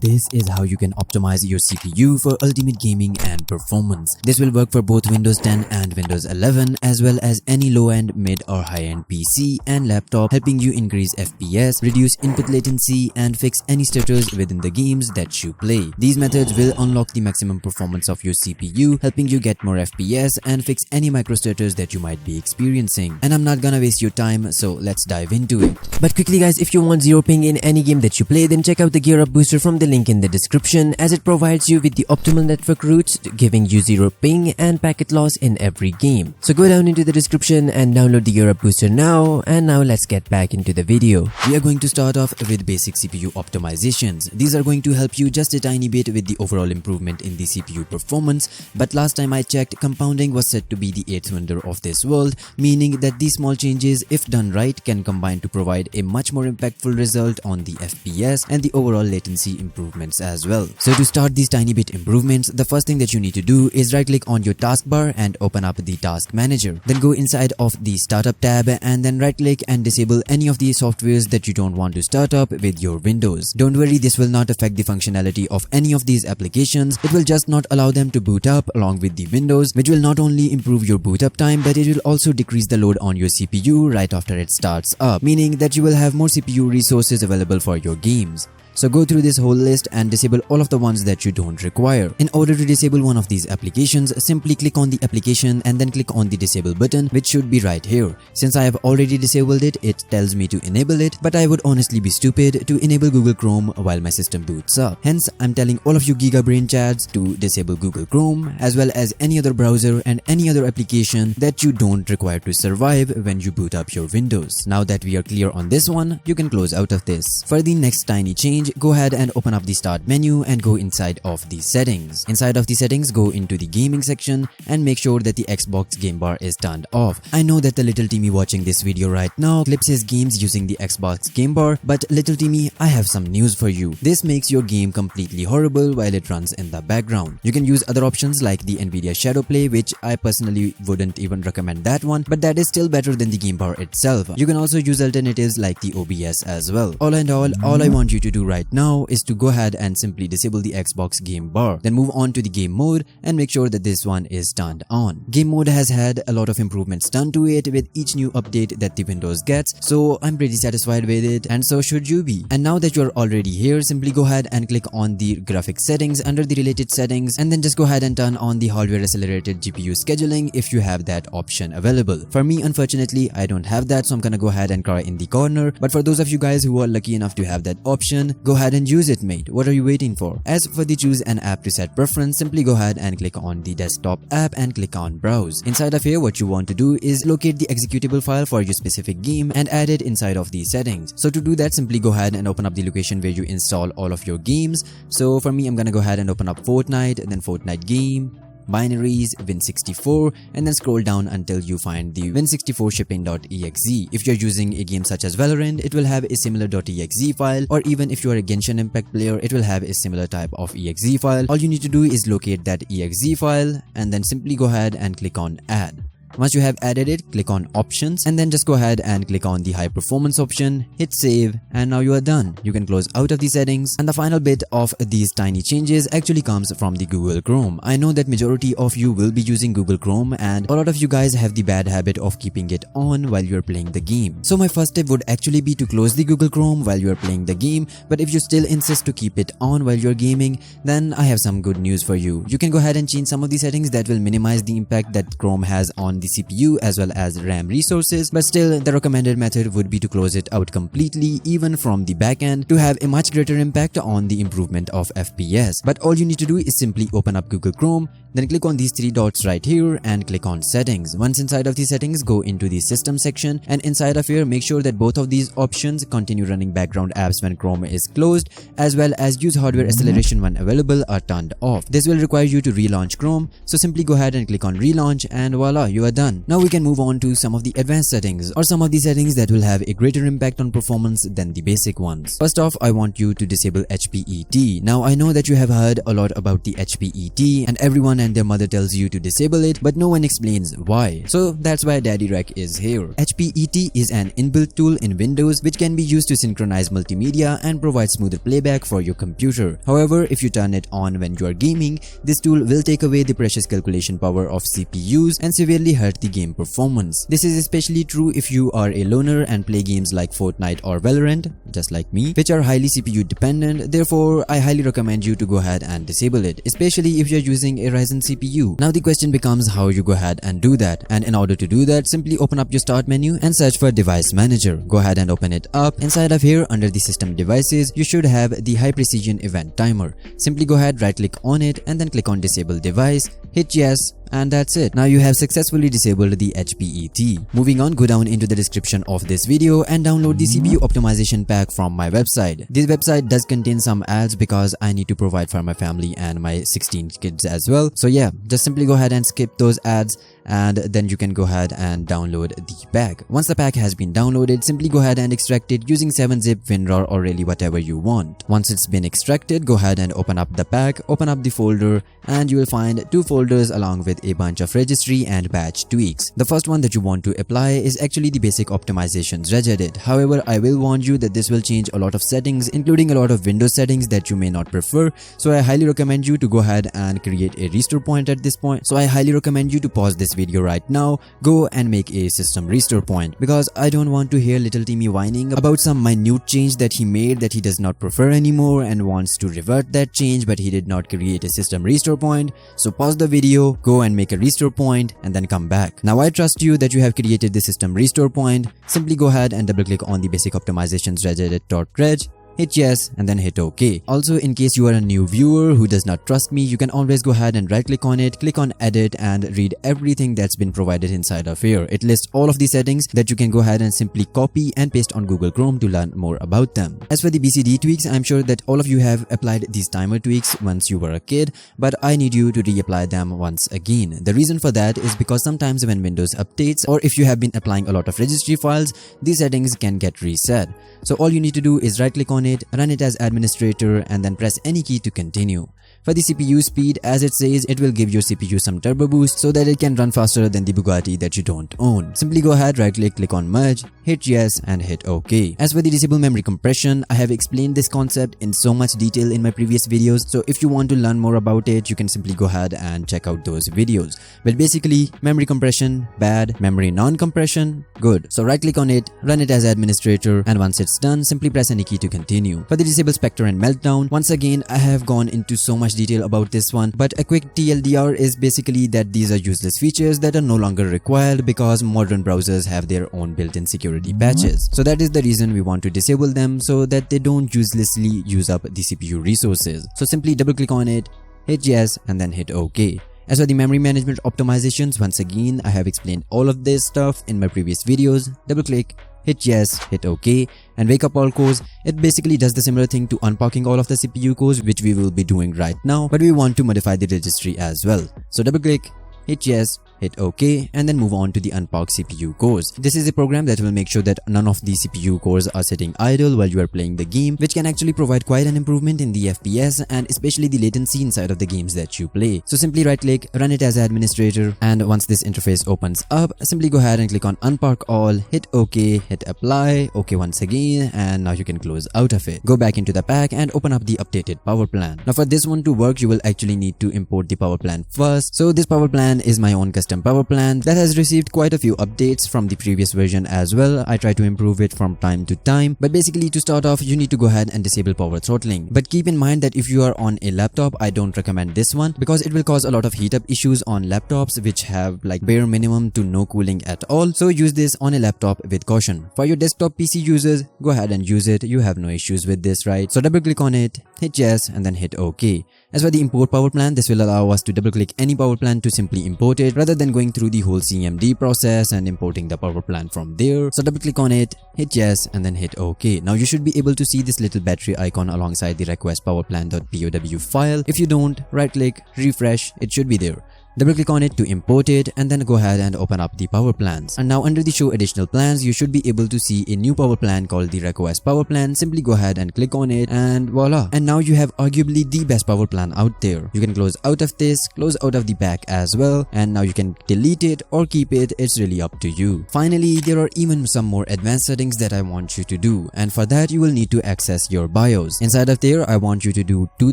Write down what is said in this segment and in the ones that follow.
This is how you can optimize your CPU for ultimate gaming and performance. This will work for both Windows 10 and Windows 11 as well as any low-end, mid or high-end PC and laptop, helping you increase FPS, reduce input latency and fix any stutters within the games that you play. These methods will unlock the maximum performance of your CPU, helping you get more FPS and fix any micro stutters that you might be experiencing. And I'm not gonna waste your time, so let's dive into it. But quickly guys, if you want zero ping in any game that you play, then check out the Gear Up booster from the link in the description, as it provides you with the optimal network routes, giving you zero ping and packet loss in every game. So go down into the description and download the Gear Up booster now. And now let's get back into the video. We are going to start off with basic CPU optimizations. These are going to help you just a tiny bit with the overall improvement in the CPU performance, but last time I checked, compounding was said to be the eighth wonder of this world, meaning that these small changes, if done right, can combine to provide a much more impactful result on the FPS and the overall latency improvements as well. So to start these tiny bit improvements, the first thing that you need to do is right click on your taskbar and open up the task manager. Then go inside of the startup tab and then right click and disable any of the softwares that you don't want to start up with your Windows. Don't worry, this will not affect the functionality of any of these applications. It will just not allow them to boot up along with the Windows, which will not only improve your boot up time, but it will also decrease the load on your CPU right after it starts up, meaning that you will have more CPU resources available for your games. So go through this whole list and disable all of the ones that you don't require. In order to disable one of these applications, simply click on the application and then click on the disable button, which should be right here. Since I have already disabled it, it tells me to enable it, but I would honestly be stupid to enable Google Chrome while my system boots up. Hence, I'm telling all of you GigaBrain chads to disable Google Chrome as well as any other browser and any other application that you don't require to survive when you boot up your Windows. Now that we are clear on this one, you can close out of this. For the next tiny change, go ahead and open up the start menu and go inside of the settings. Inside of the settings, go into the gaming section and make sure that the Xbox game bar is turned off. I know that the little Timmy watching this video right now clips his games using the Xbox game bar, but little Timmy, I have some news for you. This makes your game completely horrible while it runs in the background. You can use other options like the Nvidia Shadow Play, which I personally wouldn't even recommend that one, but that is still better than the game bar itself. You can also use alternatives like the OBS as well. All in all I want you to do right now is to go ahead and simply disable the Xbox game bar. Then move on to the game mode and make sure that this one is turned on. Game mode has had a lot of improvements done to it with each new update that the Windows gets, so I'm pretty satisfied with it, and so should you be. And now that you're already here, simply go ahead and click on the graphics settings under the related settings, and then just go ahead and turn on the hardware accelerated GPU scheduling if you have that option available. For me, unfortunately, I don't have that, so I'm gonna go ahead and cry in the corner, but for those of you guys who are lucky enough to have that option, go ahead and use it, mate. What are you waiting for? As for the choose an app to set preference, simply go ahead and click on the desktop app and click on browse. Inside of here, what you want to do is locate the executable file for your specific game and add it inside of these settings. So to do that, simply go ahead and open up the location where you install all of your games. So for me, I'm gonna go ahead and open up Fortnite, and then Fortnite game, binaries, Win64, and then scroll down until you find the Win64 shipping.exe. If you're using a game such as Valorant, it will have a similar .exe file, or even if you are a Genshin Impact player, it will have a similar type of exe file. All you need to do is locate that exe file and then simply go ahead and click on add. Once you have added it, click on options and then just go ahead and click on the high performance option, hit save, and now you are done. You can close out of the settings, and the final bit of these tiny changes actually comes from the Google Chrome. I know that majority of you will be using Google Chrome, and a lot of you guys have the bad habit of keeping it on while you're playing the game. So my first tip would actually be to close the Google Chrome while you're playing the game, but if you still insist to keep it on while you're gaming, then I have some good news for you. You can go ahead and change some of the settings that will minimize the impact that Chrome has on the CPU as well as RAM resources, but still the recommended method would be to close it out completely, even from the backend, to have a much greater impact on the improvement of FPS. But all you need to do is simply open up Google Chrome, then click on these three dots right here and click on settings. Once inside of the settings, go into the system section, and inside of here make sure that both of these options, continue running background apps when Chrome is closed as well as use hardware acceleration when available, are turned off. This will require you to relaunch Chrome, so simply go ahead and click on relaunch, and voila, you are are done. Now we can move on to some of the advanced settings, or some of the settings that will have a greater impact on performance than the basic ones. First off, I want you to disable HPET. Now I know that you have heard a lot about the HPET and everyone and their mother tells you to disable it, but no one explains why. So that's why Daddy Rec is here. HPET is an inbuilt tool in Windows which can be used to synchronize multimedia and provide smoother playback for your computer. However, if you turn it on when you are gaming, this tool will take away the precious calculation power of CPUs and severely hurt the game performance. This is especially true if you are a loner and play games like Fortnite or Valorant, just like me, which are highly CPU dependent. Therefore, I highly recommend you to go ahead and disable it, especially if you're using a Ryzen CPU. Now the question becomes how you go ahead and do that, and in order to do that, simply open up your start menu and search for device manager. Go ahead and open it up. Inside of here, under the system devices, you should have the high precision event timer. Simply go ahead, right click on it and then click on disable device, hit yes, and that's it. Now you have successfully disabled the HPET. Moving on, go down into the description of this video and download the CPU optimization pack from my website. This website does contain some ads because I need to provide for my family and my 16 kids as well. So yeah, just simply go ahead and skip those ads and then you can go ahead and download the pack. Once the pack has been downloaded, simply go ahead and extract it using 7-zip, WinRAR or really whatever you want. Once it's been extracted, go ahead and open up the pack, open up the folder, and you will find two folders along with a bunch of registry and patch tweaks. The first one that you want to apply is actually the basic optimizations regedit. However, I will warn you that this will change a lot of settings, including a lot of Windows settings that you may not prefer. So I highly recommend you to go ahead and create a restore point at this point. So I highly recommend you to pause this video right now, go and make a system restore point, because I don't want to hear little Timmy whining about some minute change that he made that he does not prefer anymore and wants to revert that change, but he did not create a system restore point. So pause the video, go and make a restore point and then come back. Now I trust you that you have created the system restore point. Simply go ahead and double click on the basic optimizations regedit.reg, hit yes and then hit OK. Also, in case you are a new viewer who does not trust me, you can always go ahead and right click on it, click on edit and read everything that's been provided inside of here. It lists all of the settings that you can go ahead and simply copy and paste on Google Chrome to learn more about them. As for the BCD tweaks, I'm sure that all of you have applied these timer tweaks once you were a kid, but I need you to reapply them once again. The reason for that is because sometimes when Windows updates, or if you have been applying a lot of registry files, these settings can get reset. So all you need to do is right click on it, run it as administrator and then press any key to continue. For the CPU speed, as it says, it will give your CPU some turbo boost so that it can run faster than the Bugatti that you don't own. Simply go ahead, right click, click on merge, hit yes and hit OK. As for the disable memory compression, I have explained this concept in so much detail in my previous videos, so if you want to learn more about it, you can simply go ahead and check out those videos. But basically, memory compression, bad, memory non-compression, good. So right click on it, run it as administrator, and once it's done, simply press any key to continue. For the disable Spectre and Meltdown, once again, I have gone into so much detail about this one, but a quick TLDR is basically that these are useless features that are no longer required because modern browsers have their own built-in security patches. So that is the reason we want to disable them, so that they don't uselessly use up the CPU resources. So simply double click on it, hit yes and then hit OK. As for the memory management optimizations, once again, I have explained all of this stuff in my previous videos. Double click, hit yes, hit OK, and wake up all cores. It basically does the similar thing to unpacking all of the CPU cores, which we will be doing right now, but we want to modify the registry as well. So double click, hit yes, hit OK, and then move on to the unpack CPU cores. This is a program that will make sure that none of the CPU cores are sitting idle while you are playing the game, which can actually provide quite an improvement in the FPS and especially the latency inside of the games that you play. So simply right click, run it as administrator, and once this interface opens up, simply go ahead and click on unpack all, hit OK, hit apply, OK once again, and now you can close out of it. Go back into the pack and open up the updated power plan. Now for this one to work, you will actually need to import the power plan first. So this power plan is my own custom power plan that has received quite a few updates from the previous version as well. I try to improve it from time to time, but basically to start off, you need to go ahead and disable power throttling. But keep in mind that if you are on a laptop, I don't recommend this one because it will cause a lot of heat up issues on laptops which have like bare minimum to no cooling at all. So use this on a laptop with caution. For your desktop PC users, go ahead and use it. You have no issues with this, right? So double click on it, hit yes and then hit OK. As for the import power plan, this will allow us to double click any power plan to simply import it rather than going through the whole CMD process and importing the power plan from there. So double click on it, hit yes and then hit OK. Now you should be able to see this little battery icon alongside the request powerplan.pow file. If you don't, right click, refresh, it should be there. Double click on it to import it and then go ahead and open up the power plans. And now under the show additional plans, you should be able to see a new power plan called the RecOS power plan. Simply go ahead and click on it and voila. And now you have arguably the best power plan out there. You can close out of this, close out of the back as well, and now you can delete it or keep it. It's really up to you. Finally, there are even some more advanced settings that I want you to do, and for that you will need to access your BIOS. Inside of there, I want you to do two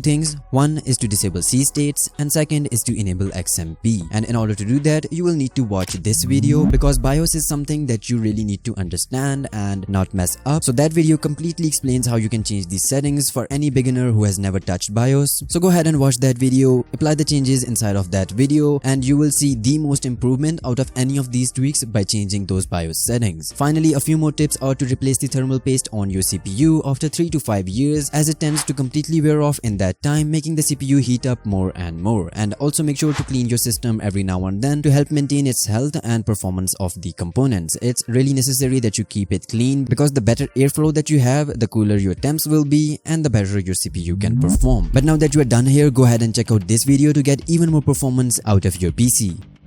things. One is to disable C states and second is to enable XMP. And in order to do that, you will need to watch this video because BIOS is something that you really need to understand and not mess up. So that video completely explains how you can change these settings for any beginner who has never touched BIOS. So go ahead and watch that video, apply the changes inside of that video, and you will see the most improvement out of any of these tweaks by changing those BIOS settings. Finally, a few more tips are to replace the thermal paste on your CPU after 3 to 5 years, as it tends to completely wear off in that time, making the CPU heat up more and more. And also make sure to clean your system every now and then to help maintain its health and performance of the components. It's really necessary that you keep it clean because the better airflow that you have, the cooler your temps will be and the better your CPU can perform. But now that you are done here, go ahead and check out this video to get even more performance out of your PC.